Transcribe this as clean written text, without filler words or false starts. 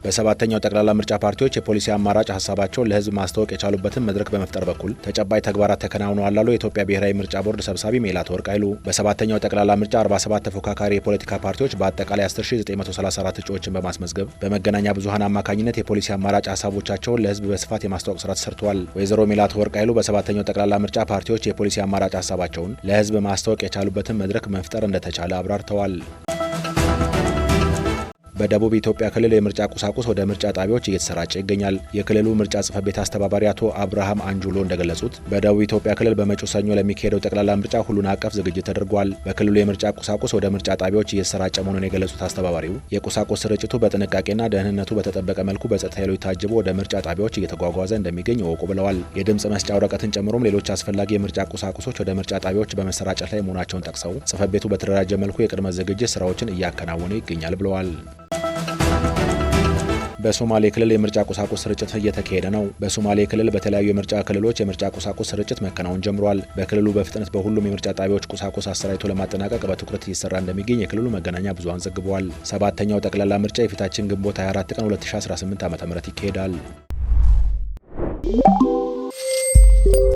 በሰባተኛው ጠቅላላ ምርጫ ፓርቲዎች የፖሊሲ አማራጭ ሀሳባቸውን ለህዝብ ማስተዋወቅ የቻሉበትን መድረክ በመፍጠር በኩል ተጨባጭ ተግባራት ተከናውነዋል ያሉ የኢትዮጵያ ብሔራዊ ምርጫ ቦርድ ሰብሳቢ ሜላትወርቅ ኃይሉ በሰባተኛው ጠቅላላ ምርጫ 47 ተፎካካሪ የፖለቲካ ፓርቲዎች በአጠቃላይ 10934 እጩዎችን በማስመዝገብ በመገናኛ ብዙሃን አማካኝነት የፖሊሲ አማራጭ ሀሳቦቻቸውን ለህዝብ በስፋት የማስተዋወቅ ስራ ተሰርቷል። ወይዘሮ ሜላትወርቅ ኃይሉ በሰባተኛው ጠቅላላ ምርጫ ፓርቲዎች የፖሊሲ አማራጭ ሀሳባቸውን ለህዝብ ማስተዋወቅ የቻሉበትን መድረክ መፍጠር እንደተቻለ አብራርተዋል። በደቡብ ኢትዮጵያ ክልል የምርጫ ቁሳቁስ ወደ ምርጫ ጣቢያዎች እየተሰራጨ ይገኛል። የክልሉ ምርጫ ጽሕፈት ቤት አስተባባሪ አቶ አብርሃም አንጁሎ እንደገለጹት በደቡብ ኢትዮጵያ ክልል በመጪው ሰኞ ለሚካሄደው ጠቅላላ ምርጫ ሁሉን አቀፍ ዝግጅት ተደርጓል። በክልሉ የምርጫ ቁሳቁስ ወደ ምርጫ ጣቢያዎች እየተሰራጨ መሆኑን የገለጹት አስተባባሪው የቁሳቁስ ስርጭቱ በጥንቃቄና ደህንነቱ በተጠበቀ መልኩ በጸጥታ ኃይሎች ታጅቦ ወደ ምርጫ ጣቢያዎች እየተጓጓዘ እንደሚገኝ ይወቁ ብለዋል። የድምጽ መስጫ ወረቀትን ጨምሮም ሌሎች አስፈላጊ የምርጫ ቁሳቁሶች ወደ ምርጫ ጣቢያዎች በመሰራጨት ላይ መሆናቸውን ጠቅሰው ጽሕፈት ቤቱ በተደራጀ መልኩ የቅድመ ዝግጅት ስራዎችን እያከናወነ ይገኛል ብለዋል። በሶማሌ ክልል የምርጫ ቁሳቁስ ስርጭት እየተካሄደ ነው። በሶማሌ ክልል በተለያዩ የምርጫ ክልሎች የምርጫ ቁሳቁስ ስርጭት መከናወን ጀምሯል። በክልሉ በፍጥነት በሁሉም የምርጫ ጣቢያዎች ቁሳቁስ አሰራጭቶ ለማጠናቀቅ በትኩረት እየሰራ እንደሚገኝ የክልሉ መገናኛ ብዙሃን ዘግበዋል። ሰባተኛው ጠቅላላ ምርጫ የፊታችን ግንቦት 24 ቀን 2018 ዓ.ም ይካሄዳል።